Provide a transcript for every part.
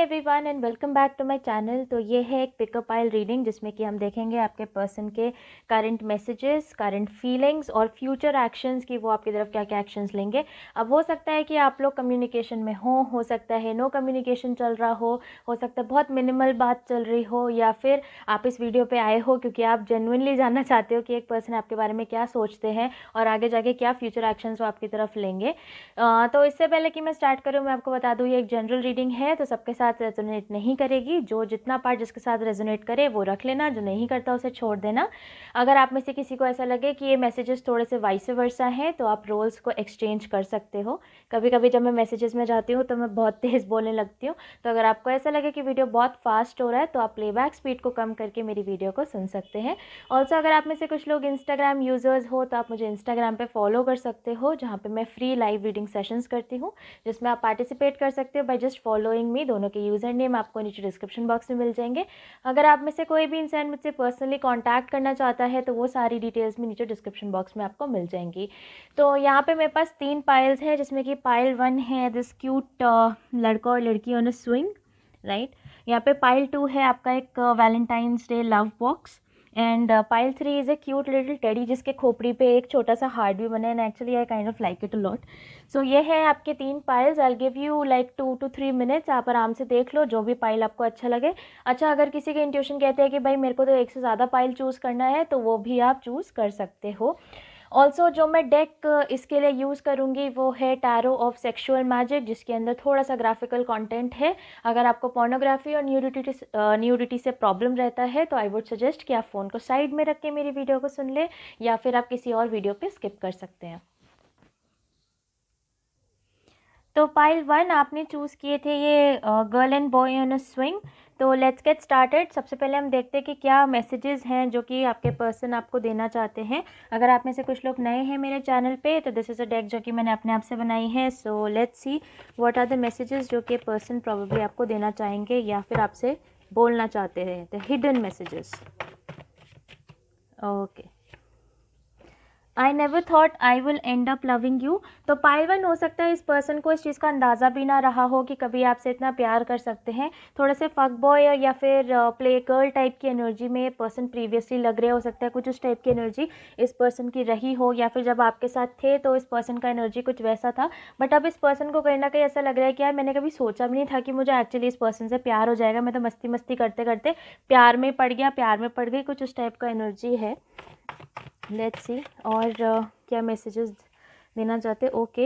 Everyone and welcome back to my channel. तो ये है एक पिकअप आइल रीडिंग जिसमें कि हम देखेंगे आपके पर्सन के करंट मैसेजेस, करंट फीलिंग्स और फ्यूचर एक्शंस की वो आपकी तरफ क्या क्या एक्शंस लेंगे। अब हो सकता है कि आप लोग कम्युनिकेशन में हो सकता है नो कम्युनिकेशन चल रहा हो सकता है बहुत मिनिमल बात चल रही हो, या फिर आप इस वीडियो पे आए हो क्योंकि आप जेन्युइनली जानना चाहते हो कि एक पर्सन आपके बारे में क्या सोचते हैं और आगे जाके क्या फ्यूचर एक्शंस वो आपकी तरफ लेंगे। तो इससे पहले कि मैं स्टार्ट करूँ, मैं आपको बता दूँ ये एक जनरल रीडिंग है, तो सबके साथ रेजोनेट नहीं करेगी। जो जितना पार्ट जिसके साथ रेजोनेट करे वो रख लेना, जो नहीं करता उसे छोड़ देना। अगर आप में से किसी को ऐसा लगे कि ये मैसेजेस थोड़े से वाइस वर्सा हैं तो आप रोल्स को एक्सचेंज कर सकते हो। कभी कभी जब मैं मैसेजेस में जाती हूँ तो मैं बहुत तेज़ बोलने लगती हूँ, तो अगर आपको ऐसा लगे कि वीडियो बहुत फास्ट हो रहा है तो आप प्लेबैक स्पीड को कम करके मेरी वीडियो को सुन सकते हैं। ऑल्सो अगर आप में से कुछ लोग इंस्टाग्राम यूज़र्स हो तो आप मुझे इंस्टाग्राम पे फॉलो कर सकते हो, जहाँ पे मैं फ्री लाइव रीडिंग सेशंस करती हूँ, जिसमें आप पार्टिसिपेट कर सकते हो बाय जस्ट फॉलोइंग मी। दोनों के यूज़र नेम आपको नीचे डिस्क्रिप्शन बॉक्स में मिल जाएंगे। अगर आप में से कोई भी इंसान मुझसे पर्सनली कॉन्टैक्ट करना चाहता है तो वो सारी डिटेल्स भी नीचे डिस्क्रिप्शन बॉक्स में आपको मिल जाएंगी। तो यहाँ पे मेरे पास 3 पाइल्स हैं, जिसमें कि पाइल 1 है दिस क्यूट लड़का और लड़की ऑन अ स्विंग, राइट। यहाँ पे पाइल 2 है आपका एक Valentine's day love box, and pile 3 is a cute little teddy जिसके खोपड़ी पे एक छोटा सा हार्ट भी बना है, and actually I kind of like it a lot. So ये है आपके 3 piles. I give you like 2 to 3 minutes, आप आराम से देख लो जो भी पाइल आपको अच्छा लगे। अच्छा, अगर किसी के इंट्यूशन कहते हैं कि भाई मेरे को तो एक से ज़्यादा पाइल चूज़ करना है तो वो भी आप चूज़ कर सकते हो। ऑल्सो जो मैं डेक इसके लिए यूज़ करूँगी वो है टैरो ऑफ सेक्सुअल मैजिक, जिसके अंदर थोड़ा सा ग्राफिकल कंटेंट है। अगर आपको पोर्नोग्राफी और न्यूडिटी से प्रॉब्लम रहता है तो आई वुड सजेस्ट कि आप फ़ोन को साइड में रख के मेरी वीडियो को सुन ले, या फिर आप किसी और वीडियो पे स्किप कर सकते हैं। तो पाइल 1 आपने चूज़ किए थे ये girl and boy on a swing. तो लेट्स गेट स्टार्टेड। सबसे पहले हम देखते हैं कि क्या मैसेजेस हैं जो कि आपके पर्सन आपको देना चाहते हैं। अगर आप में से कुछ लोग नए हैं मेरे चैनल पे तो दिस इज़ अ डेक जो कि मैंने अपने आप से बनाई है। So let's see what are the messages जो कि पर्सन प्रोबेबली आपको देना चाहेंगे या फिर आपसे बोलना चाहते हैं, the hidden messages. Okay, I never thought I will and up loving you. तो पाइल 1 हो सकता है इस पर्सन को इस चीज़ का अंदाज़ा भी ना रहा हो कि कभी आपसे इतना प्यार कर सकते हैं। थोड़े से फक बॉय या फिर प्ले गर्ल टाइप की एनर्जी में पर्सन प्रीवियसली लग रहे हो सकता है, कुछ उस टाइप की एनर्जी इस पर्सन की रही हो, या फिर जब आपके साथ थे तो इस पर्सन का एनर्जी कुछ वैसा था। बट अब इस पर्सन को कहीं ना कहीं ऐसा लग रहा है कि यार मैंने कभी सोचा भी नहीं था कि मुझे एक्चुअली इस पर्सन से प्यार हो जाएगा, मैं तो मस्ती मस्ती करते करते प्यार में पड़ गया, प्यार में पड़ गई, कुछ उस टाइप का एनर्जी है। लेट्स सी और क्या मैसेजेस देना चाहते। ओके,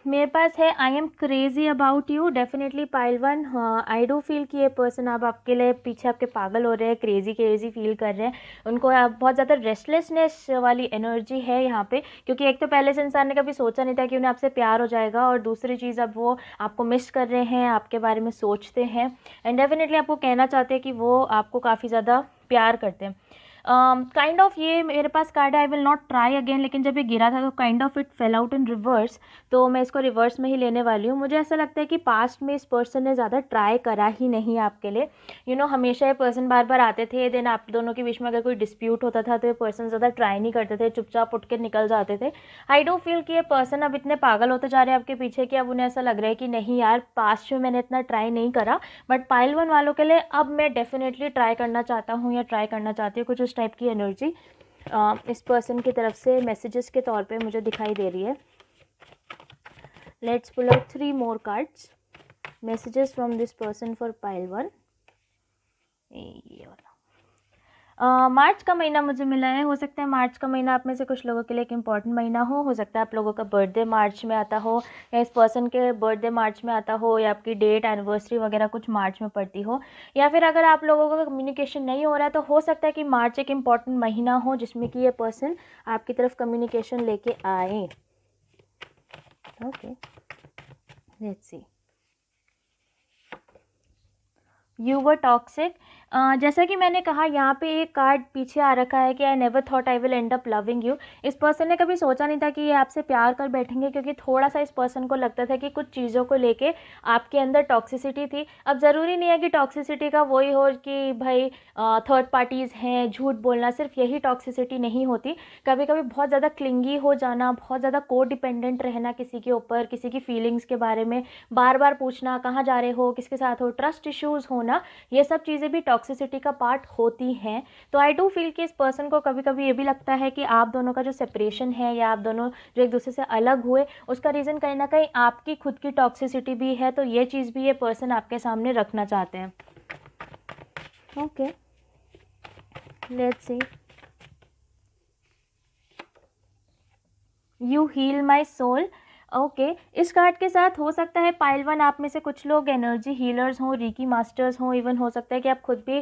मेरे पास है I am crazy about you. Definitely pile 1, I do feel कि ये पर्सन अब आपके लिए पीछे आपके पागल हो रहे हैं, क्रेजी क्रेजी फील कर रहे हैं। उनको बहुत ज़्यादा रेस्टलेसनेस वाली एनर्जी है यहाँ पे, क्योंकि एक तो पहले से इंसान ने कभी सोचा नहीं था कि उन्हें आपसे प्यार हो जाएगा, और दूसरी चीज़ अब वो आपको मिस कर रहे हैं, आपके बारे में सोचते हैं, एंड डेफिनेटली आपको कहना चाहते हैं कि वो आपको काफ़ी ज़्यादा प्यार करते हैं। काइंड ऑफ ये मेरे पास कार्ड है I will not try again, लेकिन जब ये गिरा था तो kind of it fail out in reverse, तो मैं इसको रिवर्स में ही लेने वाली हूँ। मुझे ऐसा लगता है कि पास्ट में इस पर्सन ने ज़्यादा ट्राई करा ही नहीं आपके लिए। हमेशा ये पर्सन बार बार आते थे, देन आप दोनों के बीच में अगर कोई डिस्प्यूट होता था तो ये पर्सन ज़्यादा ट्राई नहीं करते थे, चुपचाप उठ के निकल जाते थे। आई डू फील कि ये पर्सन अब इतने पागल होते जा रहे हैं आपके पीछे कि अब उन्हें ऐसा लग रहा है कि नहीं यार, पास्ट में मैंने इतना ट्राई नहीं करा, बट पाइल 1 वालों के लिए अब मैं डेफिनेटली ट्राई करना चाहता हूँ या ट्राई करना चाहती हूँ। कुछ उस टाइप की एनर्जी इस पर्सन की तरफ से मैसेजेस के तौर पे मुझे दिखाई दे रही है। Let's pull out 3 more cards, messages from this person for pile 1। ये वाला मार्च का महीना मुझे मिला है। हो सकता है मार्च का महीना आप में से कुछ लोगों के लिए एक इम्पॉर्टेंट महीना हो सकता है आप लोगों का बर्थडे मार्च में आता हो, या इस पर्सन के बर्थडे मार्च में आता हो, या आपकी डेट एनिवर्सरी वगैरह कुछ मार्च में पड़ती हो, या फिर अगर आप लोगों का कम्युनिकेशन नहीं हो रहा है तो हो सकता है कि मार्च एक इम्पॉर्टेंट महीना हो जिसमें कि ये पर्सन आपकी तरफ कम्युनिकेशन लेके आए। Okay, let's C. You were toxic जैसा कि मैंने कहा यहाँ पे एक कार्ड पीछे आ रखा है कि I never thought I will and up loving you. इस पर्सन ने कभी सोचा नहीं था कि ये आपसे प्यार कर बैठेंगे, क्योंकि थोड़ा सा इस पर्सन को लगता था कि कुछ चीज़ों को लेके आपके अंदर टॉक्सिसिटी थी। अब ज़रूरी नहीं है कि टॉक्सिसिटी का वही हो कि भाई थर्ड पार्टीज़ हैं, झूठ बोलना, सिर्फ यही टॉक्सिसिटी नहीं होती। कभी कभी बहुत ज़्यादा क्लिंगी हो जाना, बहुत ज़्यादा को डिपेंडेंट रहना किसी के ऊपर, किसी की फीलिंग्स के बारे में बार बार पूछना कहाँ जा रहे हो, किसके साथ हो, ट्रस्ट इश्यूज़ होना, ये सब चीज़ें भी टॉक्सिसिटी का पार्ट होती हैं। तो आई डू फील कि इस पर्सन को कभी कभी ये भी लगता है कि आप दोनों का जो सेपरेशन है या आप दोनों जो एक दूसरे से अलग हुए, उसका रीज़न कहीं ना कहीं आपकी खुद की टॉक्सिसिटी भी है। तो ये चीज़ भी ये पर्सन आपके सामने रखना चाहते हैं। Okay, let's see. You heal my soul. Okay, इस कार्ड के साथ हो सकता है पाइल वन आप में से कुछ लोग एनर्जी हीलर्स हों, रीकी मास्टर्स हों, इवन हो सकता है कि आप खुद भी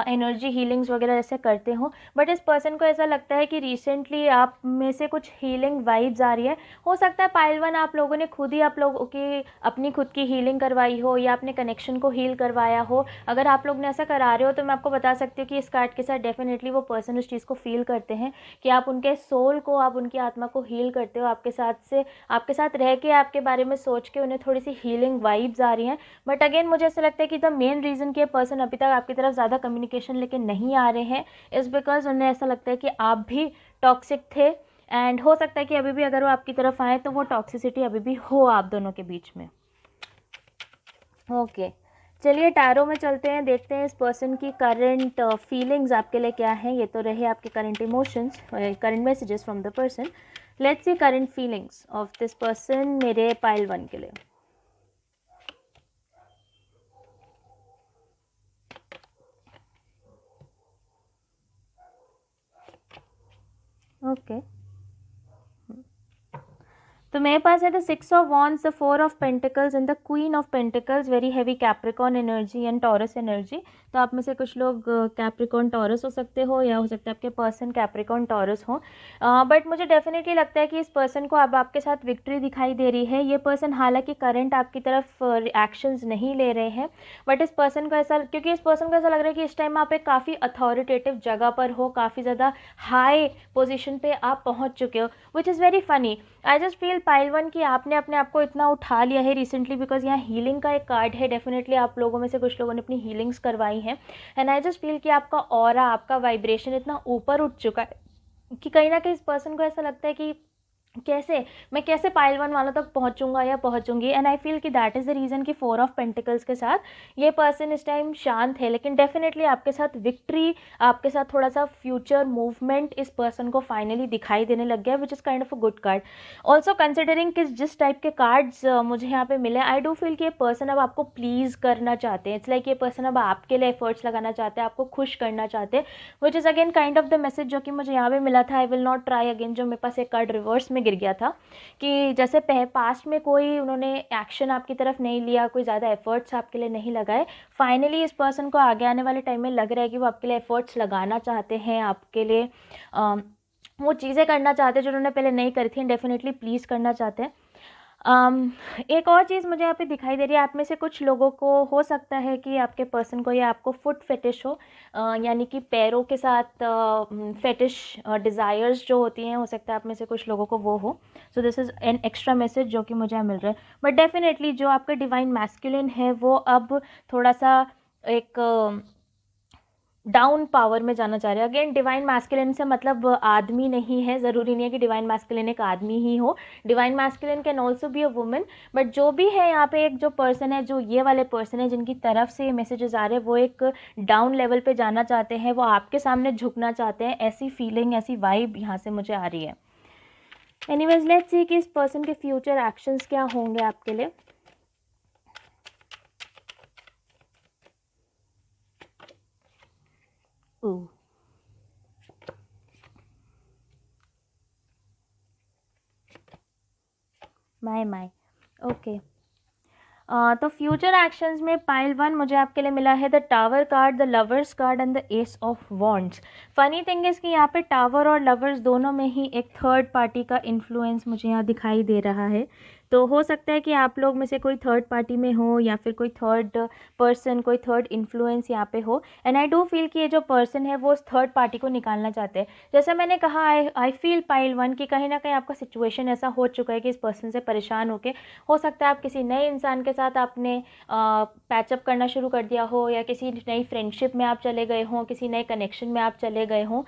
एनर्जी हीलिंग्स वगैरह ऐसे करते हों। बट इस पर्सन को ऐसा लगता है कि रिसेंटली आप में से कुछ हीलिंग वाइब्स आ रही है। हो सकता है पाइल वन आप लोगों ने खुद ही आप लोगों की अपनी खुद की हीलिंग करवाई हो या अपने कनेक्शन को हील करवाया हो। अगर आप लोग ने ऐसा करा रहे हो तो मैं आपको बता सकती हूँ कि इस कार्ड के साथ डेफिनेटली वो पर्सन उस चीज़ को फील करते हैं कि आप उनके सोल को, आप उनकी आत्मा को हील करते हो, आपके साथ रह के, आपके बारे में सोच के उन्हें थोड़ी सी हीलिंग वाइब्स आ रही हैं। बट अगेन मुझे ऐसा लगता है कि द मेन रीज़न कि ये पर्सन अभी तक आपकी तरफ ज़्यादा कम्युनिकेशन लेके नहीं आ रहे हैं इज़ बिकॉज उन्हें ऐसा लगता है कि आप भी टॉक्सिक थे। एंड हो सकता है कि अभी भी अगर वो आपकी तरफ आए तो वो टॉक्सिसिटी अभी भी हो आप दोनों के बीच में। ओके, चलिए टैरो में चलते हैं, देखते हैं इस पर्सन की करंट फीलिंग्स आपके लिए क्या है। ये तो रहे आपके current emotions, current messages from the person. Let's see current feelings of this person मेरे पाइल वन के लिए। ओके, तो मेरे पास है the 6 of wands, the 4 of pentacles and the queen of pentacles. Very heavy Capricorn energy and taurus energy. तो आप में से कुछ लोग कैप्रिकॉन टॉरस हो सकते हो या हो सकता है आपके पर्सन कैप्रिकॉन टॉरस हो। बट मुझे डेफिनेटली लगता है कि इस पर्सन को अब आपके साथ विक्ट्री दिखाई दे रही है। ये पर्सन हालांकि करंट आपकी तरफ एक्शंस नहीं ले रहे हैं, बट इस पर्सन को ऐसा, क्योंकि इस पर्सन को ऐसा लग रहा है कि इस टाइम आप एक काफ़ी अथॉरिटेटिव जगह पर हो, काफ़ी ज़्यादा हाई पोजिशन पे आप पहुँच चुके हो, which is very funny. I just feel pile one कि आपने अपने आप को इतना उठा लिया है रिसेंटली, बिकॉज यहाँ हीलिंग का एक कार्ड है। डेफिनेटली आप लोगों में से कुछ लोगों ने अपनी हीलिंग्स करवाई हैं। एंड आई जस्ट फील कि आपका ऑरा, आपका वाइब्रेशन इतना ऊपर उठ चुका है कि कहीं ना कहीं इस पर्सन को ऐसा लगता है कि मैं कैसे पाइल वन वालों तक पहुंचूंगा या पहुंचूंगी। एंड आई फील कि दैट इज़ द रीज़न कि 4 ऑफ पेंटिकल्स के साथ ये पर्सन इस टाइम शांत है, लेकिन डेफिनेटली आपके साथ विक्ट्री, आपके साथ थोड़ा सा फ्यूचर मूवमेंट इस पर्सन को फाइनली दिखाई देने लग गया, which is kind of a good card. Also considering कि जिस टाइप के कार्ड्स मुझे यहाँ पे मिले, आई डू फील कि ये पर्सन अब आपको प्लीज़ करना चाहते हैं। इट्स लाइक ये पर्सन अब आपके लिए एफर्ट्स लगाना चाहते हैं, आपको खुश करना चाहते हैं, which is again kind of the message जो कि मुझे यहाँ पे मिला था, I will not try again, जो मेरे पास एक कार्ड रिवर्स में गिर गया था कि जैसे पास्ट में कोई उन्होंने एक्शन आपकी तरफ नहीं लिया, कोई ज़्यादा एफर्ट्स आपके लिए नहीं लगाए, फाइनली इस पर्सन को आगे आने वाले टाइम में लग रहा है कि वो आपके लिए एफर्ट्स लगाना चाहते हैं, आपके लिए वो चीज़ें करना चाहते हैं जो उन्होंने पहले नहीं करी थी, डेफिनेटली प्लीज़ करना चाहते हैं। एक और चीज़ मुझे यहाँ पे दिखाई दे रही है, आप में से कुछ लोगों को हो सकता है कि आपके पर्सन को या आपको फुट फेटिश हो, यानी कि पैरों के साथ फेटिश डिज़ायर्स जो होती हैं, हो सकता है आप में से कुछ लोगों को वो हो। सो this is an extra message जो कि मुझे मिल रहा है। बट डेफिनेटली जो आपका डिवाइन मैस्कुलिन है वो अब थोड़ा सा एक डाउन पावर में जाना चाह रहे हैं। अगेन डिवाइन मैस्कुलिन से मतलब आदमी नहीं है, ज़रूरी नहीं है कि डिवाइन मैस्कुलिन एक आदमी ही हो, divine masculine can also be a women. But जो भी है यहाँ पे एक जो पर्सन है, जो ये वाले पर्सन है जिनकी तरफ से मैसेजेस आ रहे हैं, वो एक डाउन लेवल पे जाना चाहते हैं, वो आपके सामने झुकना चाहते हैं, ऐसी फीलिंग, ऐसी वाइब यहाँ से मुझे आ रही है। एनीवेज लेट्स सी कि इस पर्सन के फ्यूचर एक्शंस क्या होंगे आपके लिए। माय ओके, तो फ्यूचर एक्शंस में पाइल वन मुझे आपके लिए मिला है the tower card, the lovers card and the ace of wands. Funny thing is कि यहाँ पे टावर और लवर्स दोनों में ही एक थर्ड पार्टी का इन्फ्लुएंस मुझे यहाँ दिखाई दे रहा है। तो हो सकता है कि आप लोग में से कोई थर्ड पार्टी में हो या फिर कोई थर्ड पर्सन, कोई थर्ड इन्फ्लुएंस यहाँ पे हो। एंड आई डू फील कि ये जो पर्सन है वो उस थर्ड पार्टी को निकालना चाहते हैं। जैसे मैंने कहा, आई फील पाइल 1 कि कहीं ना कहीं आपका सिचुएशन ऐसा हो चुका है कि इस पर्सन से परेशान होके हो सकता है आप किसी नए इंसान के साथ आपने पैचअप करना शुरू कर दिया हो, या किसी नई फ्रेंडशिप में आप चले गए हों, किसी नए कनेक्शन में आप चले गए हों।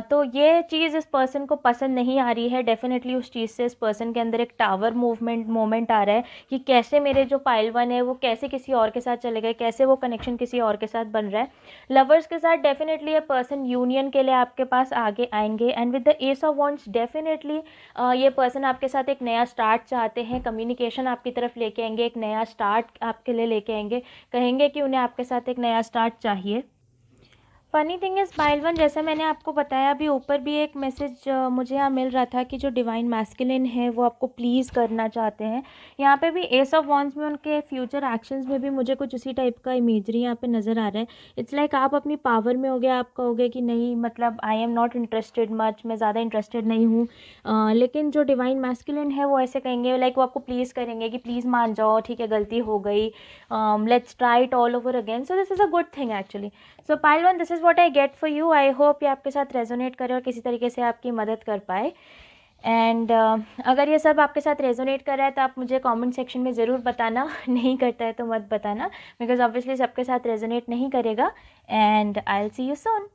तो ये चीज़ इस पर्सन को पसंद नहीं आ रही है। डेफिनेटली उस चीज़ से इस पर्सन के अंदर एक टावर मोमेंट आ रहा है कि कैसे मेरे जो पाइल 1 है वो कैसे किसी और के साथ चले गए, कैसे वो कनेक्शन किसी और के साथ बन रहा है। लवर्स के साथ डेफिनेटली ये पर्सन यूनियन के लिए आपके पास आगे आएंगे। And with the ace of wands definitely ये पर्सन आपके साथ एक नया स्टार्ट चाहते हैं, कम्युनिकेशन आपकी तरफ लेके आएंगे, एक नया स्टार्ट आपके लिए लेके आएंगे, कहेंगे कि उन्हें आपके साथ एक नया स्टार्ट चाहिए। फ़नी थिंग इज़ पाइल 1, जैसा मैंने आपको बताया अभी ऊपर भी एक मैसेज मुझे यहाँ मिल रहा था कि जो डिवाइन मैस्कुलिन है वो आपको प्लीज़ करना चाहते हैं। यहाँ पे भी एस ऑफ वॉन्ड्स में उनके फ्यूचर एक्शंस में भी मुझे कुछ उसी टाइप का इमेजरी यहाँ पे नज़र आ रहा है। इट्स लाइक आप अपनी पावर में हो गया, आप कहोगे कि नहीं मतलब I am not interested much, मैं ज़्यादा इंटरेस्टेड नहीं हूँ। लेकिन जो डिवाइन मैस्कुलिन है वो ऐसे कहेंगे, लाइक वो आपको प्लीज़ करेंगे कि प्लीज़ मान जाओ, ठीक है गलती हो गई, let's try it all over again. So this is a good thing actually. So pile 1, this is what I get for you. I hope ये आपके साथ रेजोनेट करे और किसी तरीके से आपकी मदद कर पाए। एंड अगर ये सब आपके साथ रेजोनेट कर रहा है तो आप मुझे कमेंट सेक्शन में ज़रूर बताना। नहीं करता है तो मत बताना, बिकॉज ऑब्वियसली सबके साथ रेजोनेट नहीं करेगा। And I will see you soon.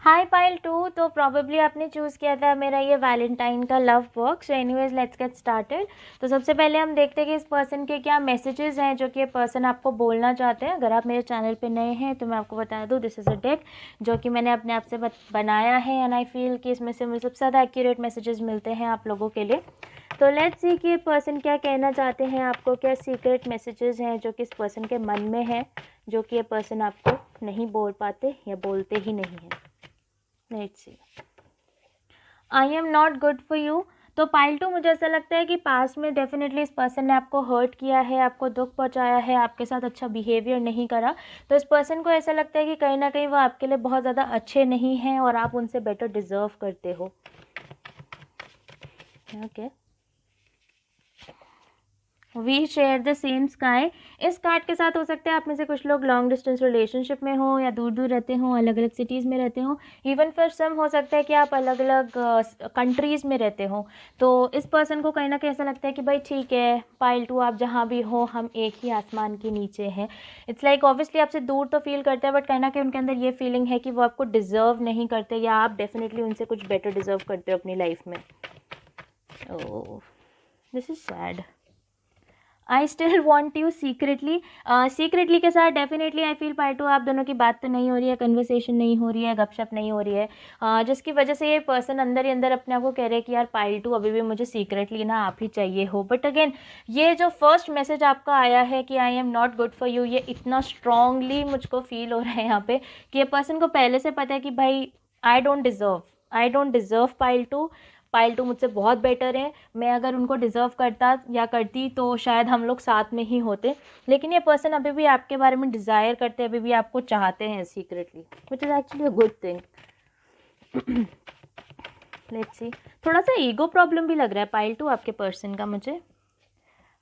High pile 2, तो प्रॉबेबली आपने चूज़ किया था मेरा ये वैलेंटाइन का love work. So anyways let's get started. तो सबसे पहले हम देखते हैं कि इस पर्सन के क्या मैसेजेस हैं जो कि ये पर्सन आपको बोलना चाहते हैं। अगर आप मेरे चैनल पे नए हैं तो मैं आपको बता दूं, दिस इज़ अ डेक जो कि मैंने अपने आप से बनाया है। एंड आई फील कि इसमें से मुझे सबसे ज़्यादा एक्यूरेट मैसेजेस मिलते हैं आप लोगों के लिए। तो लेट्स सी कि ये पर्सन क्या कहना चाहते हैं आपको, क्या सीक्रेट मैसेजेस हैं जो कि इस पर्सन के मन में है, जो कि ये पर्सन आपको नहीं बोल पाते या बोलते ही नहीं हैं। Let's see. I am not good for you. तो पाइल 2, मुझे ऐसा लगता है कि पास में डेफिनेटली इस पर्सन ने आपको हर्ट किया है, आपको दुख पहुंचाया है, आपके साथ अच्छा बिहेवियर नहीं करा। तो इस पर्सन को ऐसा लगता है कि कहीं ना कहीं वो आपके लिए बहुत ज़्यादा अच्छे नहीं हैं और आप उनसे बेटर डिज़र्व करते हो। Okay, we share the same sky. इस कार्ड के साथ हो सकता है आप में से कुछ लोग लॉन्ग डिस्टेंस रिलेशनशिप में हो या दूर दूर रहते हो, अलग अलग सिटीज़ में रहते हो। इवन फॉर सम हो सकता है कि आप अलग अलग कंट्रीज़ में रहते हो। तो इस पर्सन को कहीं ना कहीं ऐसा लगता है कि भाई ठीक है पाइल 2, आप जहाँ भी हो हम एक ही आसमान के नीचे हैं। इट्स लाइक ऑब्वियसली आपसे दूर तो फील करते हैं, बट कहीं ना कहीं उनके अंदर ये फीलिंग है कि वो आपको डिज़र्व नहीं करते, या आप डेफिनेटली उनसे कुछ बेटर डिज़र्व करते हो अपनी लाइफ में। Oh, this is sad. I still want you secretly. Secretly के साथ डेफिनेटली आई फील पाइल 2, आप दोनों की बात तो नहीं हो रही है, कन्वर्सेशन नहीं हो रही है, गपशप नहीं हो रही है, जिसकी वजह से ये पर्सन अंदर ही अंदर अपने आप को कह रहे हैं कि यार पाइल 2 अभी भी मुझे सीक्रेटली ना आप ही चाहिए हो। बट अगेन ये जो फर्स्ट मैसेज आपका आया है कि I am not good for you, ये इतना स्ट्रांगली मुझको फील हो रहा है यहाँ पे कि ये पर्सन को पहले से पता है कि भाई आई डोंट डिज़र्व पाइल 2 मुझसे बहुत बेटर है। मैं अगर उनको डिज़र्व करता या करती तो शायद हम लोग साथ में ही होते। लेकिन ये पर्सन अभी भी आपके बारे में डिज़ायर करते हैं, अभी भी आपको चाहते हैं secretly, which is actually a good thing. Let's see. थोड़ा सा ईगो प्रॉब्लम भी लग रहा है पाइल 2 आपके पर्सन का मुझे।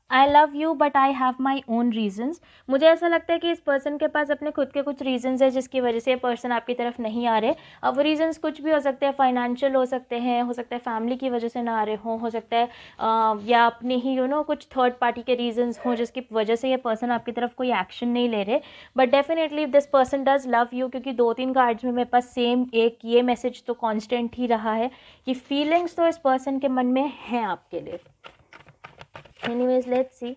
I love you but I have my own reasons. मुझे ऐसा लगता है कि इस पर्सन के पास अपने खुद के कुछ रीजन्स है जिसकी वजह से ये पर्सन आपकी तरफ नहीं आ रहे। अब वो रीजन्स कुछ भी हो सकते हैं, फाइनेंशियल हो सकते हैं, हो सकता है फैमिली की वजह से ना आ रहे हों, हो सकता है या अपने ही कुछ थर्ड पार्टी के रीजन्स हों जिसकी वजह से ये पर्सन आपकी तरफ कोई एक्शन नहीं ले रहे। But definitely if this person does love you, क्योंकि 2-3 कार्ड्स में मेरे पास सेम एक ये मैसेज तो कॉन्स्टेंट ही रहा है कि फीलिंग्स तो इस पर्सन के मन में हैं आपके लिए। Anyways, let's see.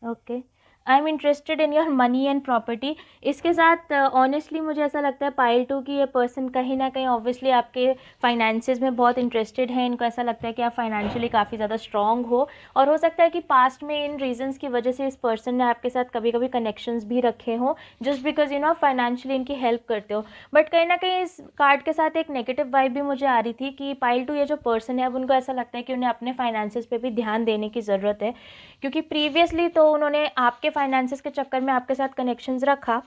Okay. I am interested in your money and property. इसके साथ ऑनेस्टली मुझे ऐसा लगता है पाइल 2 की ये पर्सन कहीं ना कहीं ऑब्वियसली आपके फाइनेंसेस में बहुत इंटरेस्टेड है। इनको ऐसा लगता है कि आप फाइनेंशियली काफ़ी ज़्यादा स्ट्रॉन्ग हो, और हो सकता है कि पास्ट में इन रीजंस की वजह से इस पर्सन ने आपके साथ कभी कभी कनेक्शंस भी रखे हों, जस्ट बिकॉज आप फाइनेंशियली इनकी हेल्प करते हो। बट कहीं ना कहीं इस कार्ड के साथ एक नेगेटिव वाइब भी मुझे आ रही थी कि पाइल 2 ये जो पर्सन है अब उनको ऐसा लगता है कि उन्हें अपने फाइनेंसेस पे भी ध्यान देने की ज़रूरत है, क्योंकि प्रीवियसली तो उन्होंने आपके फाइनेंसेस के चक्कर में आपके साथ कनेक्शंस रखा,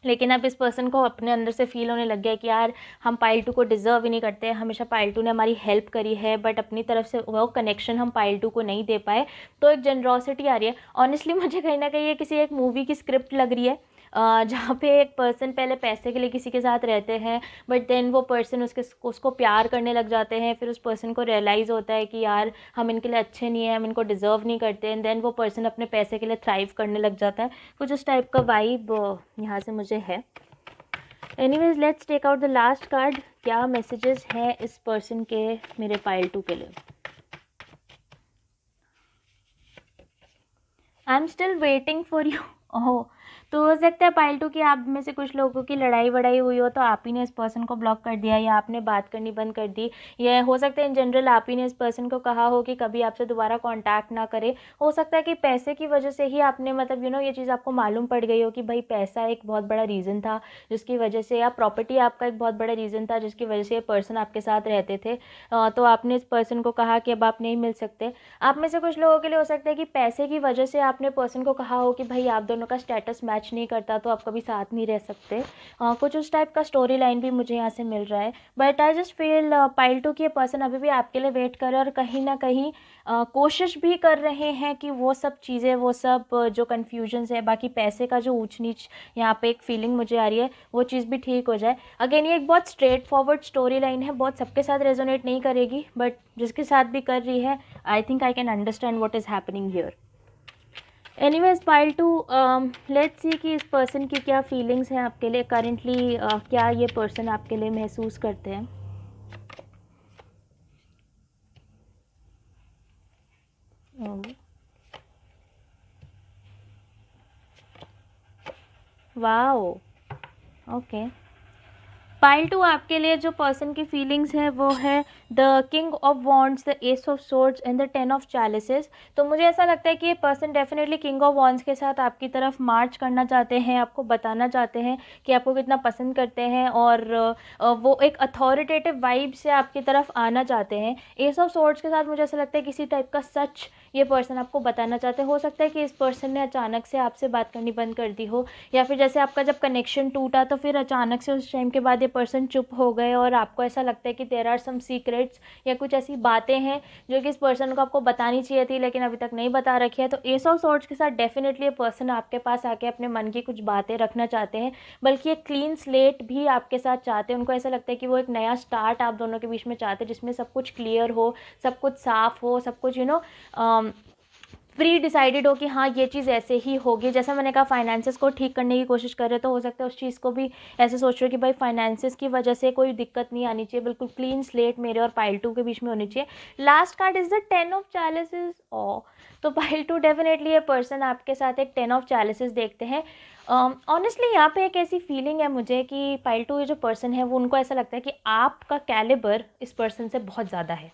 लेकिन अब इस पर्सन को अपने अंदर से फील होने लग गया कि यार हम पाइल टू को डिज़र्व ही नहीं करते, हमेशा पाइल टू ने हमारी हेल्प करी है बट अपनी तरफ से वो कनेक्शन हम पाइल टू को नहीं दे पाए। तो एक जनरॉसिटी आ रही है। ऑनेस्टली मुझे कहीं ना कहीं ये किसी एक मूवी की स्क्रिप्ट लग रही है, जहाँ पे एक पर्सन पहले पैसे के लिए किसी के साथ रहते हैं बट देन वो पर्सन उसको प्यार करने लग जाते हैं। फिर उस पर्सन को रियलाइज़ होता है कि यार हम इनके लिए अच्छे नहीं हैं, हम इनको डिज़र्व नहीं करते, एंड देन वो पर्सन अपने पैसे के लिए थ्राइव करने लग जाता है। कुछ उस टाइप का वाइब यहाँ से मुझे है। Anyways let's take out the last card. क्या मैसेजेस हैं इस पर्सन के मेरे पाइल टू के लिए? I am still waiting for you. Oh, तो हो सकता है पाइल टू की आप में से कुछ लोगों की लड़ाई वड़ाई हुई हो तो आप ही ने इस पर्सन को ब्लॉक कर दिया या आपने बात करनी बंद कर दी, या हो सकता है इन जनरल आप ही ने इस पर्सन को कहा हो कि कभी आपसे दोबारा कांटेक्ट ना करे। हो सकता है कि पैसे की वजह से ही आपने मतलब ये चीज़ आपको मालूम पड़ गई हो कि भाई पैसा एक बहुत बड़ा रीज़न था जिसकी वजह से, या प्रॉपर्टी आपका एक बहुत बड़ा रीज़न था जिसकी वजह से ये पर्सन आपके साथ रहते थे। तो आपने इस पर्सन को कहा कि अब आप नहीं मिल सकते। आप में से कुछ लोगों के लिए हो सकता है कि पैसे की वजह से आपने पर्सन को कहा हो कि भाई आप दोनों का स्टेटस मैच नहीं करता तो आप कभी साथ नहीं रह सकते। कुछ उस टाइप का स्टोरी लाइन भी मुझे यहाँ से मिल रहा है। But I just feel pile two की पर्सन अभी भी आपके लिए वेट कर रहे हैं और कहीं ना कहीं कोशिश भी कर रहे हैं कि वो सब चीज़ें, वो सब जो कन्फ्यूजन्स है, बाकी पैसे का जो ऊंच नीच यहाँ पे एक फीलिंग मुझे आ रही है, वो चीज़ भी ठीक हो जाए। अगेन ये एक बहुत स्ट्रेट फॉरवर्ड स्टोरी लाइन है, बहुत सबके साथ रेजोनेट नहीं करेगी बट जिसके साथ भी कर रही है I think I can understand what is happening here. Anyways pile two, let's see कि इस पर्सन की क्या फीलिंग्स हैं आपके लिए करेंटली, क्या ये पर्सन आपके लिए महसूस करते हैं। Wow, okay. पाइल टू आपके लिए जो पर्सन की फीलिंग्स है वो है the king of wands, the ace of swords and the 10 of chalices. तो मुझे ऐसा लगता है कि ये person definitely king of wands के साथ आपकी तरफ मार्च करना चाहते हैं, आपको बताना चाहते हैं कि आपको कितना पसंद करते हैं और वो एक अथॉरिटेटिव वाइब से आपकी तरफ आना चाहते हैं। एस ऑफ सोर्ड्स के साथ मुझे ऐसा लगता है किसी टाइप का सच ये पर्सन आपको बताना चाहते हैं। हो सकता है कि इस पर्सन ने अचानक से आपसे बात करनी बंद कर दी हो, या फिर जैसे आपका जब कनेक्शन टूटा तो फिर अचानक से उस टाइम के बाद ये पर्सन चुप हो गए और आपको ऐसा लगता है कि देयर आर सम सीक्रेट्स या कुछ ऐसी बातें हैं जो कि इस पर्सन को आपको बतानी चाहिए थी लेकिन अभी तक नहीं बता रखी है। तो एस ऑफ सॉर्ड्स के साथ डेफिनेटली ये पर्सन आपके पास आके अपने मन की कुछ बातें रखना चाहते हैं, बल्कि एक क्लीन स्लेट भी आपके साथ चाहते हैं। उनको ऐसा लगता है कि वो एक नया स्टार्ट आप दोनों के बीच में चाहते हैं जिसमें सब कुछ क्लियर हो, सब कुछ साफ हो, सब कुछ प्री डिसाइडेड हो कि हाँ ये चीज़ ऐसे ही होगी। जैसा मैंने कहा फाइनेंसेस को ठीक करने की कोशिश कर रहे तो हो सकता है उस चीज़ को भी ऐसे सोच रहे हो कि भाई फाइनेंसेस की वजह से कोई दिक्कत नहीं आनी चाहिए, बिल्कुल क्लीन स्लेट मेरे और पाइल टू के बीच में होनी चाहिए। Last card is the 10 of chalices. Oh, तो पाइल टू डेफिनेटली ये पर्सन आपके साथ एक 10 ऑफ चैलिसेस देखते हैं। ऑनेस्टली यहाँ पे एक ऐसी फीलिंग है मुझे कि पाइल टू ये जो पर्सन है वो उनको ऐसा लगता है कि आपका कैलिबर इस पर्सन से बहुत ज़्यादा है।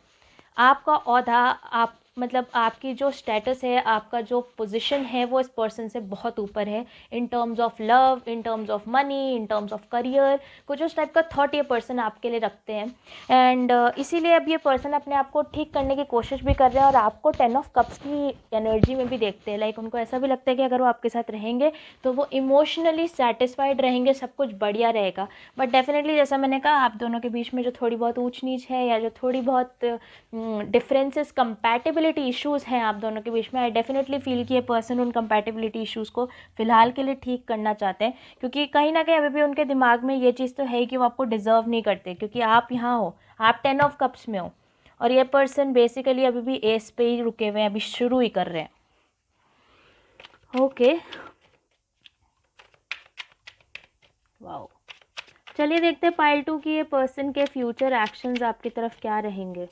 आपका औहदा, आप मतलब आपकी जो स्टेटस है, आपका जो पोजीशन है वो इस पर्सन से बहुत ऊपर है in terms of love, in terms of money, in terms of career. कुछ उस टाइप का थॉट ये पर्सन आपके लिए रखते हैं एंड इसीलिए अब ये पर्सन अपने आप को ठीक करने की कोशिश भी कर रहे हैं और आपको 10 ऑफ कप्स की एनर्जी में भी देखते हैं। लाइक उनको ऐसा भी लगता है कि अगर वो आपके साथ रहेंगे तो वो इमोशनली सेटिस्फाइड रहेंगे, सब कुछ बढ़िया रहेगा। बट डेफिनेटली जैसा मैंने कहा आप दोनों के बीच में जो थोड़ी बहुत ऊंच नीच है या जो थोड़ी बहुत डिफरेंसेस, कंपैटिबिलिटी इश्यूज़ हैं आप दोनों के बीच में, आई डेफिनेटली फील कि ये पर्सन उन कंपैटिबिलिटी इश्यूज़ को फ़िलहाल के लिए ठीक करना चाहते हैं, क्योंकि कहीं ना कहीं अभी भी उनके दिमाग में ये चीज़ तो है कि वो आपको डिज़र्व नहीं करते क्योंकि आप यहाँ हो, आप 10 ऑफ कप्स में हो और ये पर्सन बेसिकली अभी भी एस पे ही रुके हुए हैं, अभी शुरू ही कर रहे हैं। Okay, wow. चलिए देखते हैं पाइल टू की ये पर्सन के फ्यूचर एक्शंस आपकी तरफ क्या रहेंगे।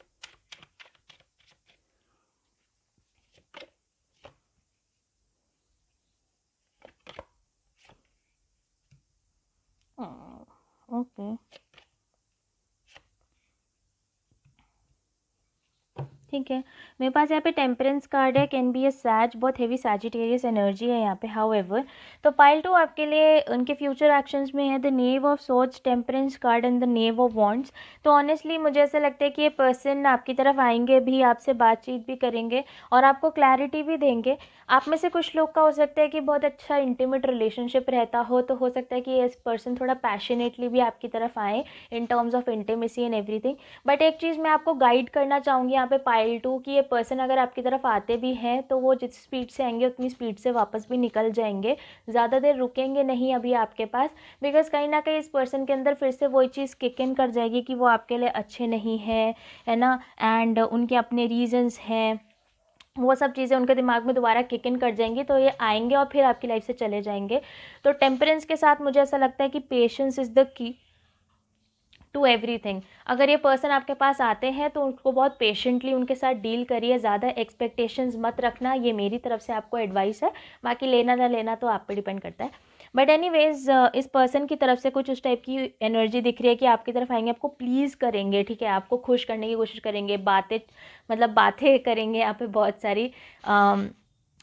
ओके, ठीक है, मेरे पास यहाँ पे टेम्परेंस कार्ड है, कैन बी ए सैज, बहुत हेवी सैजिटेरियस एनर्जी है यहाँ पे। हाउएवर, तो पाइल 2 आपके लिए उनके फ्यूचर एक्शंस में है the naive of swords, temperance card and the naive of wands. तो ऑनेस्टली मुझे ऐसा लगता है कि ये पर्सन आपकी तरफ आएंगे भी, आपसे बातचीत भी करेंगे और आपको क्लैरिटी भी देंगे। आप में से कुछ लोग का हो सकता है कि बहुत अच्छा इंटीमेट रिलेशनशिप रहता हो, तो हो सकता है कि ये पर्सन थोड़ा पैशनेटली भी आपकी तरफ आए in terms of intimacy and everything. But एक चीज़ मैं आपको गाइड करना चाहूँगी यहाँ पे पाइल 2 कि ये पर्सन अगर आपकी तरफ आते भी हैं तो वो जिस स्पीड से आएंगे उतनी स्पीड से वापस भी निकल जाएंगे, ज़्यादा देर रुकेंगे नहीं अभी आपके पास। बिकॉज कहीं ना कहीं इस पर्सन के अंदर फिर से वही चीज़ किक इन कर जाएगी कि वो आपके लिए अच्छे नहीं है ना, एंड उनके अपने रीजंस हैं, वो सब चीज़ें उनके दिमाग में दोबारा किक इन कर जाएंगी, तो ये आएंगे और फिर आपकी लाइफ से चले जाएंगे। तो टेम्परेंस के साथ मुझे ऐसा लगता है कि patience is the key to everything. अगर ये पर्सन आपके पास आते हैं तो उनको बहुत पेशेंटली उनके साथ डील करिए, ज़्यादा एक्सपेक्टेशंस मत रखना, ये मेरी तरफ से आपको एडवाइस है, बाकी लेना ना लेना तो आप पे डिपेंड करता है। बट एनीवेज इस पर्सन की तरफ से कुछ उस टाइप की एनर्जी दिख रही है कि आपकी तरफ आएंगे, आपको प्लीज़ करेंगे, ठीक है, आपको खुश करने की कोशिश करेंगे, बातें करेंगे यहाँ पे बहुत सारी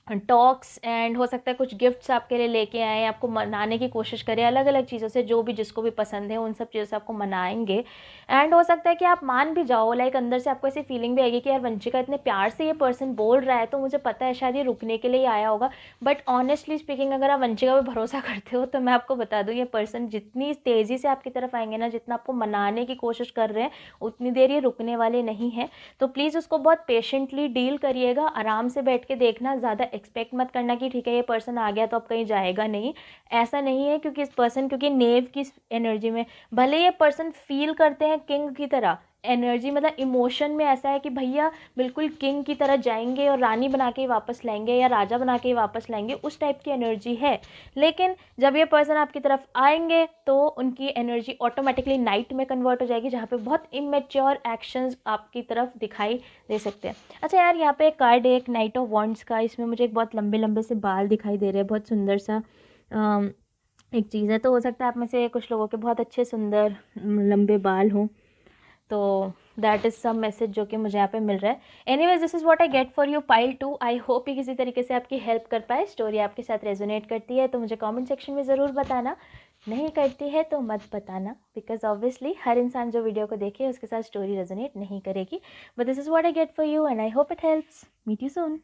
टॉक्स, एंड हो सकता है कुछ गिफ्ट्स आपके लिए लेके आए, आपको मनाने की कोशिश करें अलग अलग चीज़ों से, जो भी जिसको भी पसंद है उन सब चीज़ों से आपको मनाएंगे। एंड हो सकता है कि आप मान भी जाओ, लाइक अंदर से आपको ऐसी फीलिंग भी आएगी कि यार वंशिका इतने प्यार से ये पर्सन बोल रहा है तो मुझे पता है शायद ये रुकने के लिए ही आया होगा। बट ऑनेस्टली स्पीकिंग अगर आप वंशिका पे भरोसा करते हो तो मैं आपको बता दूँ, ये पर्सन जितनी तेज़ी से आपकी तरफ आएंगे ना, जितना आपको मनाने की कोशिश कर रहे हैं, उतनी देर ये रुकने वाले नहीं हैं। तो प्लीज़ उसको बहुत पेशेंटली डील करिएगा, आराम से बैठ के देखना, ज़्यादा एक्सपेक्ट मत करना कि ठीक है ये पर्सन आ गया तो अब कहीं जाएगा नहीं, ऐसा नहीं है। क्योंकि इस पर्सन, क्योंकि नेव की एनर्जी में भले ये पर्सन फील करते हैं किंग की तरह एनर्जी, मतलब इमोशन में ऐसा है कि भैया बिल्कुल किंग की तरह जाएंगे और रानी बना के ही वापस लाएंगे या राजा बना के ही वापस लाएंगे, उस टाइप की एनर्जी है। लेकिन जब ये पर्सन आपकी तरफ आएंगे तो उनकी एनर्जी ऑटोमेटिकली नाइट में कन्वर्ट हो जाएगी, जहाँ पे बहुत इमेच्योर एक्शंस आपकी तरफ दिखाई दे सकते हैं। अच्छा यार, यहाँ पे एक कार्ड है, एक नाइट ऑफ वॉन्ड्स का, इसमें मुझे एक बहुत लंबे लंबे से बाल दिखाई दे रहे हैं, बहुत सुंदर सा एक चीज़ है। तो हो सकता है आप में से कुछ लोगों के बहुत अच्छे सुंदर लंबे बाल हों, तो दैट इज़ सम मैसेज जो कि मुझे यहाँ पे मिल रहा है। Anyways, this is what I get for you pile 2। I hope ये किसी तरीके से आपकी हेल्प कर पाए, स्टोरी आपके साथ रेजोनेट करती है तो मुझे कमेंट सेक्शन में ज़रूर बताना, नहीं करती है तो मत बताना, बिकॉज ऑब्वियसली हर इंसान जो वीडियो को देखे उसके साथ स्टोरी रेजोनेट नहीं करेगी। But this is what I get for you and I hope it helps. Meet you soon.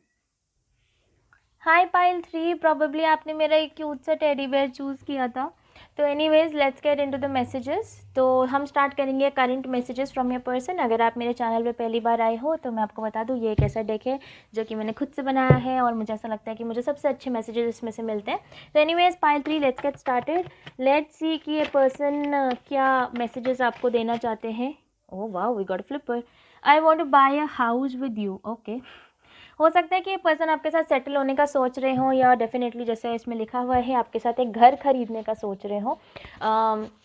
Hi pile 3, probably आपने मेरा एक क्यूट सा टेडी बेयर चूज़ किया था। तो anyways, let's get into the messages. तो हम स्टार्ट करेंगे current messages from your person. अगर आप मेरे चैनल पे पहली बार आए हो तो मैं आपको बता दूँ, ये एक ऐसा डेक है जो कि मैंने खुद से बनाया है और मुझे ऐसा लगता है कि मुझे सबसे अच्छे मैसेजेस इसमें से मिलते हैं। तो anyways pile 3, let's get started. Let's see कि ये पर्सन क्या मैसेजेस आपको देना चाहते हैं। Oh wow, we got flipper. I want to buy a house with you. Okay, हो सकता है कि ये पर्सन आपके साथ सेटल होने का सोच रहे हो, या डेफिनेटली जैसे इसमें लिखा हुआ है आपके साथ एक घर खरीदने का सोच रहे हो।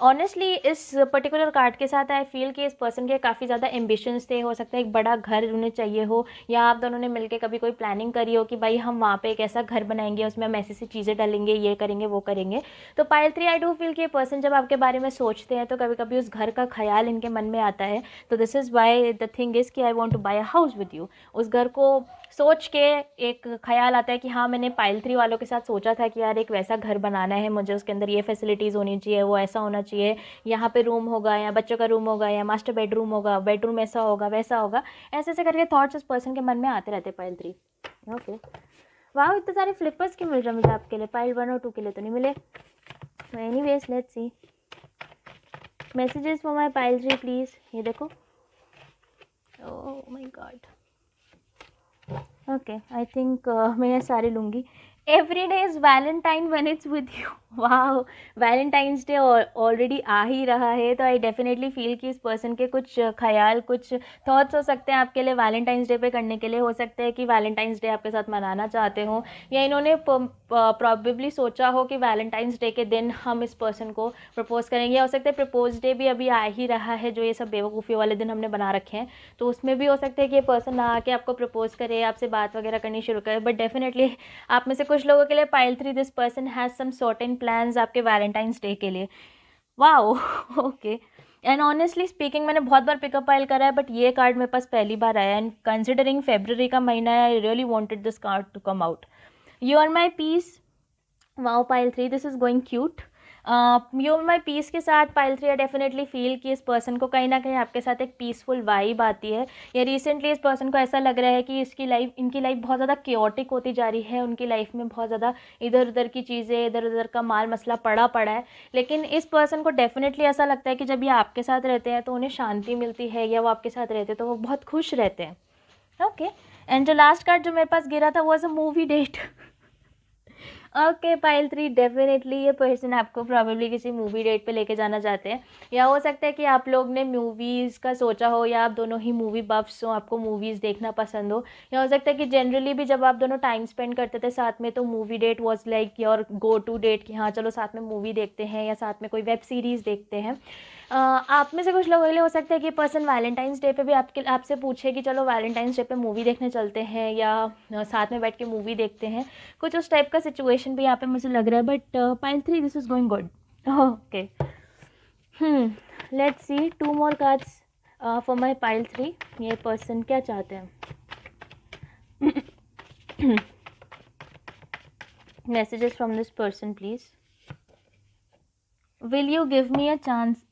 ऑनेस्टली इस पर्टिकुलर कार्ड के साथ आई फील कि इस पर्सन के काफ़ी ज़्यादा एम्बिशंस थे। हो सकता है एक बड़ा घर उन्हें चाहिए हो, या आप दोनों ने मिलकर कभी कोई प्लानिंग करी हो कि भाई हम वहाँ पे एक ऐसा घर बनाएंगे, उसमें हम ऐसी सी चीज़ें डालेंगे, ये करेंगे वो करेंगे। तो पाइल 3, आई डू फील कि ये पर्सन जब आपके बारे में सोचते हैं तो कभी कभी उस घर का ख्याल इनके मन में आता है। तो this is why the thing is कि I want to buy a house with you. उस घर को सोच के एक ख्याल आता है कि हाँ, मैंने पाइल 3 वालों के साथ सोचा था कि यार एक वैसा घर बनाना है मुझे, उसके अंदर ये फैसिलिटीज़ होनी चाहिए, वो ऐसा होना चाहिए, यहाँ पे रूम होगा या बच्चों का रूम होगा या मास्टर बेडरूम होगा, बेडरूम ऐसा होगा वैसा होगा, ऐसे ऐसे करके थॉट्स उस पर्सन के मन में आते रहते पाइल 3। ओके, वाह, इतने सारे फ्लिपर्स क्यों मिल रहे हैं मुझे आपके लिए? पाइल 1 और 2 के लिए तो नहीं मिले। तो anyways, let's see messages for my pile 3 please. ये देखो, oh my God. Okay, I think मैं ये सारे लूँगी। Every day is Valentine when it's with you. वाह, वैलेंटाइंस डे ऑलरेडी आ ही रहा है, तो आई डेफिनेटली फील कि इस पर्सन के कुछ ख्याल, कुछ थॉट्स हो सकते हैं आपके लिए वैलेंटाइंस डे पे करने के लिए। हो सकता है कि वैलेंटाइंस डे आपके साथ मनाना चाहते हो, या इन्होंने प्रॉबेबली सोचा हो कि वैलेंटाइंस डे के दिन हम इस पर्सन को प्रपोज करेंगे। हो सकता है प्रपोज डे भी अभी आ ही रहा है, जो ये सब बेवकूफ़ी वाले दिन हमने बना रखे हैं, तो उसमें भी हो सकता है कि ये पर्सन ना आके आपको प्रपोज करे, आपसे बात वगैरह करनी शुरू करे। बट डेफिनेटली आप में से कुछ लोगों के लिए pile 3, this person has some certain plans आपके वैलेंटाइंस डे के लिए। वाओ, ओके। एंड ऑनेस्टली स्पीकिंग मैंने बहुत बार पिकअप पाइल करा है, बट ये कार्ड मेरे पास पहली बार आया, एंड कंसिडरिंग फेब्रवरी का महीना है, I really wanted this card to come out. You are my peace. Wow pile 3, this is going cute. You are my peace के साथ पाइल 3 डेफिनेटली फील कि इस पर्सन को कहीं ना कहीं आपके साथ एक पीसफुल वाइब आती है, या रिसेंटली इस पर्सन को ऐसा लग रहा है कि इनकी लाइफ बहुत ज़्यादा क्योटिक होती जा रही है, उनकी लाइफ में बहुत ज़्यादा इधर उधर की चीज़ें, इधर उधर का माल मसला पड़ा है. लेकिन इस पर्सन को डेफिनेटली ऐसा लगता है कि जब ये आपके साथ रहते हैं तो उन्हें शांति मिलती है, या वो आपके साथ रहते हैं तो वो बहुत खुश रहते हैं. ओके. एंड जो लास्ट कार्ड जो मेरे पास गिरा था was a movie date. Okay pile 3, definitely ये पर्सन आपको प्रॉबेबली किसी मूवी डेट पे लेके जाना चाहते हैं, या हो सकता है कि आप लोग ने मूवीज़ का सोचा हो, या आप दोनों ही मूवी बफ्स हो, आपको मूवीज़ देखना पसंद हो, या हो सकता है कि जनरली भी जब आप दोनों टाइम स्पेंड करते थे साथ में तो movie date was like your go to date, कि हाँ चलो साथ में मूवी देखते हैं या साथ में कोई वेब सीरीज़ देखते हैं. आप में से कुछ लोगों के लिए हो सकता है कि पर्सन वैलेंटाइंस डे पे भी आपसे पूछे कि चलो वैलेंटाइंस डे पे मूवी देखने चलते हैं, या साथ में बैठ के मूवी देखते हैं. कुछ उस टाइप का सिचुएशन भी यहाँ पे मुझे लग रहा है, but pile 3, this is going good. Okay. Let's C 2 more cards for my pile 3. ये पर्सन क्या चाहते हैं? Messages from this person please. Will you give me a chance?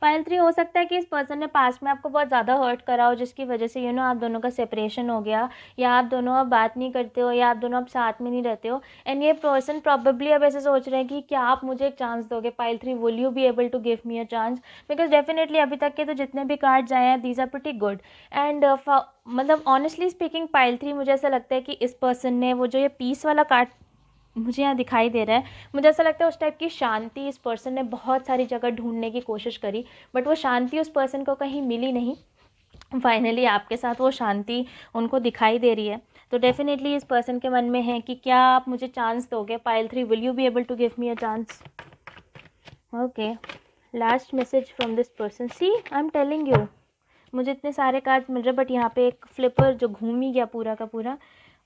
Pile 3, हो सकता है कि इस पर्सन ने पास्ट में आपको बहुत ज़्यादा हर्ट करा हो, जिसकी वजह से आप दोनों का सेपरेशन हो गया, या आप दोनों अब बात नहीं करते हो, या आप दोनों अब साथ में नहीं रहते हो. एंड ये पर्सन प्रॉबेबली अब ऐसे सोच रहे हैं कि क्या आप मुझे एक चांस दोगे pile 3, will you be able to give me a chance? Because definitely अभी तक के तो जितने भी कार्ड्स आए हैं these are pretty good. And मतलब ऑनेस्टली स्पीकिंग पाइल 3, मुझे ऐसा लगता है कि इस पर्सन ने वो जो ये पीस वाला कार्ड मुझे यहाँ दिखाई दे रहा है, मुझे ऐसा लगता है उस टाइप की शांति इस पर्सन ने बहुत सारी जगह ढूंढने की कोशिश करी, बट वो शांति उस पर्सन को कहीं मिली नहीं. फाइनली आपके साथ वो शांति उनको दिखाई दे रही है. तो डेफिनेटली इस पर्सन के मन में है कि क्या आप मुझे चांस दोगे pile 3, will you be able to give me a chance? Okay. Last message from this person. See I am telling you, मुझे इतने सारे कार्ड्स मिल रहे, बट यहाँ पे एक फ्लिपर जो घूम ही गया पूरा का पूरा.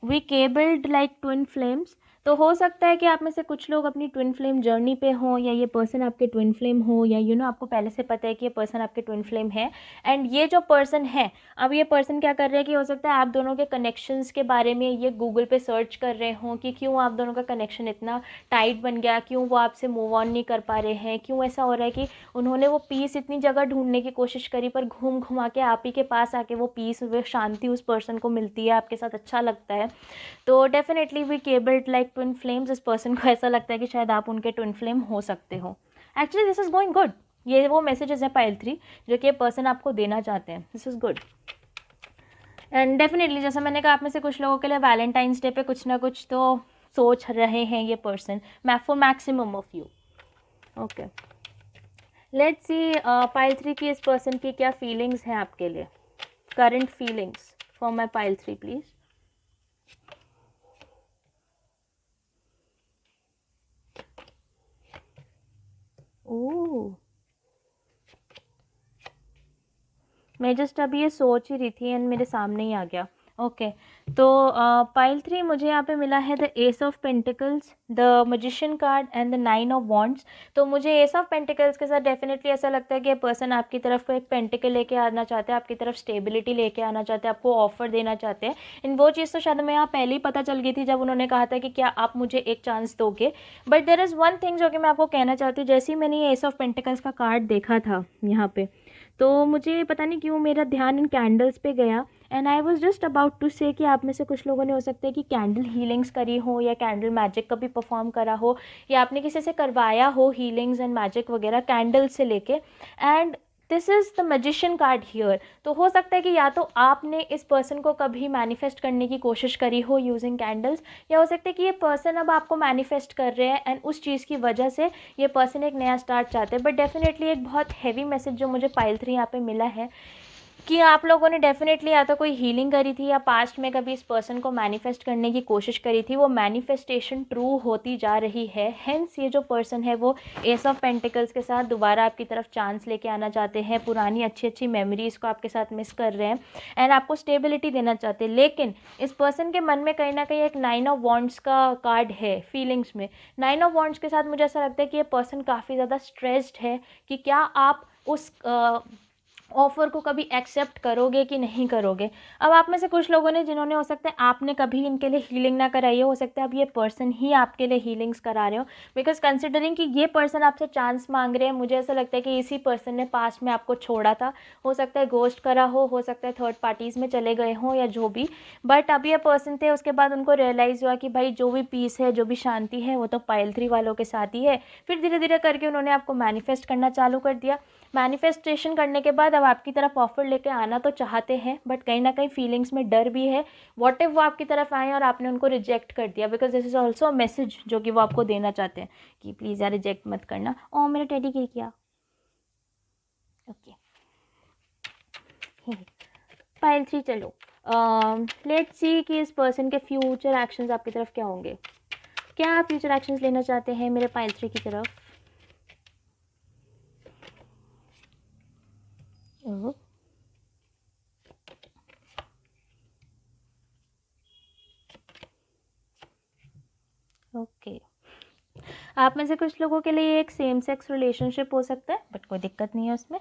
We cabled like twin flames. तो हो सकता है कि आप में से कुछ लोग अपनी ट्विन फ्लेम जर्नी पे हों, या ये पर्सन आपके ट्विन फ्लेम हो, या आपको पहले से पता है कि ये पर्सन आपके ट्विन फ्लेम है. एंड ये जो पर्सन है, अब ये पर्सन क्या कर रहे हैं कि हो सकता है आप दोनों के कनेक्शंस के बारे में ये गूगल पे सर्च कर रहे हों कि क्यों आप दोनों का कनेक्शन इतना टाइट बन गया, क्यों वो आपसे मूव ऑन नहीं कर पा रहे हैं, क्यों ऐसा हो रहा है कि उन्होंने वो पीस इतनी जगह ढूंढने की कोशिश करी, पर घूम घुमा के आप ही के पास आके वो पीस, वो शांति उस पर्सन को मिलती है, आपके साथ अच्छा लगता है. तो definitely we cabled like twin flames. इस पर्सन को ऐसा लगता है कि शायद आप उनके ट्विन फ्लेम हो सकते हो. Actually this is going good. ये वो मैसेजेस है पाइल 3 जो कि ये पर्सन आपको देना चाहते हैं. This is good. And definitely जैसा मैंने कहा, आप में से कुछ लोगों के लिए वैलेंटाइंस डे पे कुछ ना कुछ तो सोच रहे हैं ये person, for maximum of you. Okay. Let's C pile 3 की इस पर्सन की क्या फीलिंग्स हैं आपके लिए, current feelings for my pile 3 please. Oh, मैं जस्ट अभी ये सोच ही रही थी एंड मेरे सामने ही आ गया. ओके. तो पाइल 3 मुझे यहाँ पे मिला है the ace of pentacles, the magician card and the 9 of wands. तो मुझे एस ऑफ पेंटिकल्स के साथ डेफिनेटली ऐसा लगता है कि ये पर्सन आपकी तरफ को एक पेंटिकल लेके आना चाहते हैं, आपकी तरफ स्टेबिलिटी लेके आना चाहते हैं, आपको ऑफर देना चाहते हैं. इन वो चीज़ तो शायद मैं यहाँ पहले ही पता चल गई थी जब उन्होंने कहा था कि क्या आप मुझे एक चांस दोगे. But there is one thing जो कि मैं आपको कहना चाहती हूँ. जैसे ही मैंने ये एस ऑफ पेंटिकल्स का कार्ड देखा था यहाँ पे, तो मुझे पता नहीं क्यों मेरा ध्यान इन कैंडल्स पे गया. And I was just about to say कि आप में से कुछ लोगों ने हो सकता है कि कैंडल हीलिंग्स करी हो, या कैंडल मैजिक कभी परफॉर्म करा हो, या आपने किसी से करवाया हो हीलिंग्स एंड मैजिक वगैरह कैंडल से लेके. And this is the magician card here. तो हो सकता है कि या तो आपने इस पर्सन को कभी मैनिफेस्ट करने की कोशिश करी हो यूजिंग कैंडल्स, या हो सकता है कि ये पर्सन अब आपको मैनिफेस्ट कर रहे हैं एंड उस चीज़ की वजह से ये पर्सन एक नया स्टार्ट चाहते हैं. बट डेफिनेटली एक बहुत हैवी मैसेज जो मुझे पाइल 3 यहाँ पे मिला है कि आप लोगों ने डेफिनेटली या तो कोई हीलिंग करी थी या पास्ट में कभी इस पर्सन को मैनिफेस्ट करने की कोशिश करी थी, वो मैनिफेस्टेशन ट्रू होती जा रही है। हेंस ये जो पर्सन है वो एस ऑफ पेंटिकल्स के साथ दोबारा आपकी तरफ चांस लेके आना चाहते हैं, पुरानी अच्छी अच्छी मेमोरीज़ को आपके साथ मिस कर रहे हैं एंड आपको स्टेबिलिटी देना चाहते हैं। लेकिन इस पर्सन के मन में कहीं ना कहीं एक 9 ऑफ वॉन्ड्स का कार्ड है फीलिंग्स में। 9 ऑफ वॉन्ड्स के साथ मुझे ऐसा लगता है कि ये पर्सन काफ़ी ज़्यादा स्ट्रेस्ड है कि क्या आप उस ऑफ़र को कभी एक्सेप्ट करोगे कि नहीं करोगे। अब आप में से कुछ लोगों ने, जिन्होंने, हो सकता है आपने कभी इनके लिए हीलिंग ना कराई हो सकता है अब ये पर्सन ही आपके लिए हीलिंग्स करा रहे हो, बिकॉज कंसिडरिंग कि ये पर्सन आपसे चांस मांग रहे हैं, मुझे ऐसा लगता है कि इसी पर्सन ने पास्ट में आपको छोड़ा था। हो सकता है घोस्ट करा हो सकता है थर्ड पार्टीज़ में चले गए हों या जो भी, बट अब ये पर्सन थे, उसके बाद उनको रियलाइज़ हुआ कि भाई जो भी पीस है, जो भी शांति है, वो तो पाइल 3 वालों के साथ ही है। फिर धीरे धीरे करके उन्होंने आपको मैनिफेस्ट करना चालू कर दिया। मैनिफेस्टेशन करने के बाद अब आपकी तरफ ऑफर लेके आना तो चाहते हैं, बट कहीं ना कहीं फीलिंग्स में डर भी है। व्हाट इफ वो आपकी तरफ आए और आपने उनको रिजेक्ट कर दिया, because this is also a message जो कि वो आपको देना चाहते हैं कि प्लीज़ यार रिजेक्ट मत करना। ओ मेरा टेडी गिर गया। ओके पाइल 3 चलो लेट्स सी कि इस पर्सन के फ्यूचर एक्शंस आपकी तरफ क्या होंगे। क्या आप फ्यूचर एक्शंस लेना चाहते हैं मेरे पाइल 3 की तरफ? ओके आप में से कुछ लोगों के लिए एक सेम सेक्स रिलेशनशिप हो सकता है, बट कोई दिक्कत नहीं है उसमें।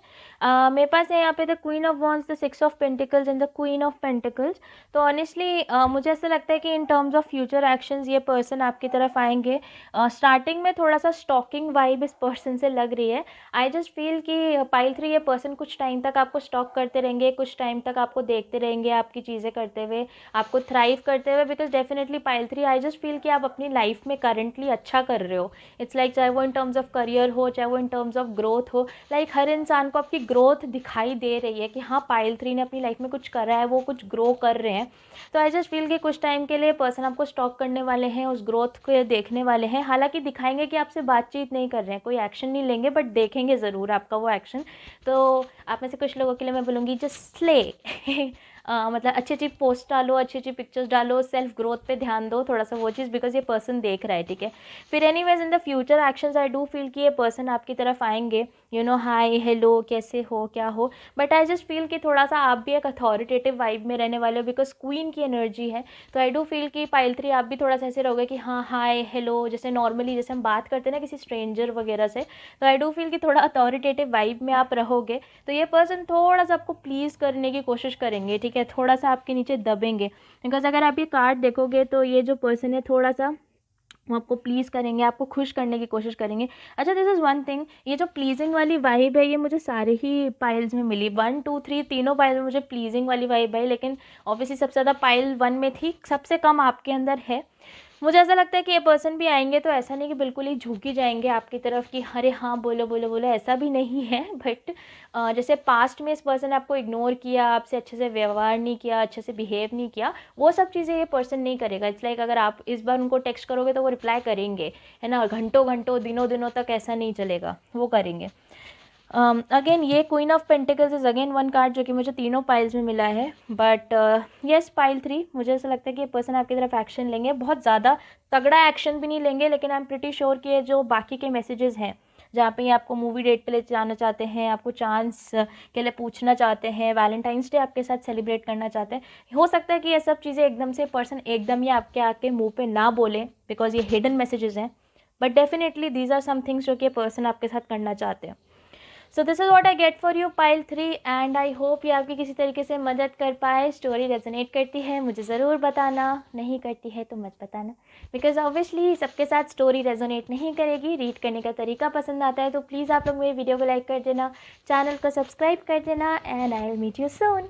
मेरे पास है यहाँ पे the queen of wands, the 6 of pentacles and the queen of pentacles. तो ऑनेस्टली मुझे ऐसा लगता है कि in terms of future actions ये पर्सन आपकी तरफ आएंगे। स्टार्टिंग में थोड़ा सा स्टॉकिंग वाइब इस पर्सन से लग रही है। आई जस्ट फील कि पाइल 3 ये पर्सन कुछ टाइम तक आपको स्टॉक करते रहेंगे, कुछ टाइम तक आपको देखते रहेंगे आपकी चीज़ें करते हुए, आपको थ्राइव करते हुए, because definitely pile 3 I just feel कि आप अपनी लाइफ में करंटली अच्छा कर रहे हो। इट्स लाइक चाहे वो इन टर्म्स ऑफ करियर हो, चाहे वो इन टर्म्स ऑफ ग्रोथ हो, लाइक हर इंसान को आपकी ग्रोथ दिखाई दे रही है कि हाँ पाइल 3 ने अपनी लाइफ में कुछ करा है, वो कुछ ग्रो कर रहे हैं। तो आई जस्ट फील कि कुछ टाइम के लिए पर्सन आपको स्टॉक करने वाले हैं, उस ग्रोथ को देखने वाले हैं। हालांकि दिखाएंगे कि आपसे बातचीत नहीं कर रहे हैं, कोई एक्शन नहीं लेंगे, बट देखेंगे ज़रूर आपका वो एक्शन। तो आप में से कुछ लोगों के लिए मैं बोलूँगी जस्ट स्ले मतलब अच्छी अच्छी पोस्ट डालो, अच्छी अच्छी पिक्चर्स डालो, सेल्फ ग्रोथ पे ध्यान दो थोड़ा सा वो चीज़, बिकॉज ये पर्सन देख रहा है, ठीक है। फिर anyways in the future actions I do feel कि ये पर्सन आपकी तरफ आएंगे, यू नो हाय हेलो कैसे हो क्या हो, बट आई जस्ट फील कि थोड़ा सा आप भी एक अथॉरिटेटिव वाइब में रहने वाले हो, बिकॉज क्वीन की एनर्जी है। तो आई डू फील कि पाइल 3 आप भी थोड़ा सा ऐसे रहोगे कि हाँ हाय हेलो, जैसे नॉर्मली जैसे हम बात करते हैं ना किसी स्ट्रेंजर वगैरह से। तो आई डू फील कि थोड़ा अथॉरिटेटिव वाइब में आप रहोगे। तो ये पर्सन थोड़ा सा आपको प्लीज़ करने की कोशिश करेंगे, ठीक है, थोड़ा सा आपके नीचे दबेंगे। बिकॉज अगर आप ये कार्ड देखोगे तो ये जो पर्सन है थोड़ा सा वो आपको प्लीज़ करेंगे, आपको खुश करने की कोशिश करेंगे। अच्छा दिस इज़ वन थिंग, ये जो प्लीजिंग वाली वाइब है ये मुझे सारे ही पाइल्स में मिली, 1 2 3 तीनों पाइल में मुझे प्लीजिंग वाली वाइब आई, लेकिन ऑब्वियसली सबसे ज़्यादा पाइल 1 में थी, सबसे कम आपके अंदर है। मुझे ऐसा लगता है कि ये पर्सन भी आएंगे तो ऐसा नहीं कि बिल्कुल ही झुकी जाएंगे आपकी तरफ कि अरे हाँ बोलो बोलो बोलो, ऐसा भी नहीं है। बट जैसे पास्ट में इस पर्सन ने आपको इग्नोर किया, आपसे अच्छे से व्यवहार नहीं किया, अच्छे से बिहेव नहीं किया, वो सब चीज़ें ये पर्सन नहीं करेगा। इट्स लाइक अगर आप इस बार उनको टेक्स्ट करोगे तो वो रिप्लाई करेंगे, है ना, घंटों घंटों दिनों दिनों तक ऐसा नहीं चलेगा, वो करेंगे। अगेन ये queen of pentacles is again one card जो कि मुझे तीनों पाइल्स में मिला है, बट येस पाइल 3 मुझे ऐसा लगता है कि ये पर्सन आपकी तरफ एक्शन लेंगे, बहुत ज़्यादा तगड़ा एक्शन भी नहीं लेंगे, लेकिन आई एम प्रिटी श्योर कि ये जो बाकी के मैसेजेस हैं जहाँ पे ये आपको मूवी डेट पे ले जाना चाहते हैं, आपको चांस के लिए पूछना चाहते हैं, वैलेंटाइंस डे आपके साथ सेलिब्रेट करना चाहते हैं, हो सकता है कि ये सब चीज़ें एकदम से पर्सन एकदम ही आपके आके मुँह पे ना बोले, बिकॉज ये हिडन मैसेजेस हैं, but definitely these are some things जो कि पर्सन आपके साथ करना चाहते हैं। So this is what I get for you pile 3 and I hope ये आपकी किसी तरीके से मदद कर पाए। स्टोरी रेजोनेट करती है मुझे ज़रूर बताना, नहीं करती है तो मत बताना, बिकॉज ऑब्वियसली सबके साथ स्टोरी रेजोनेट नहीं करेगी। रीड करने का तरीका पसंद आता है तो प्लीज़ आप लोग मेरे वीडियो को लाइक कर देना, चैनल को सब्सक्राइब कर देना, and I will meet you soon.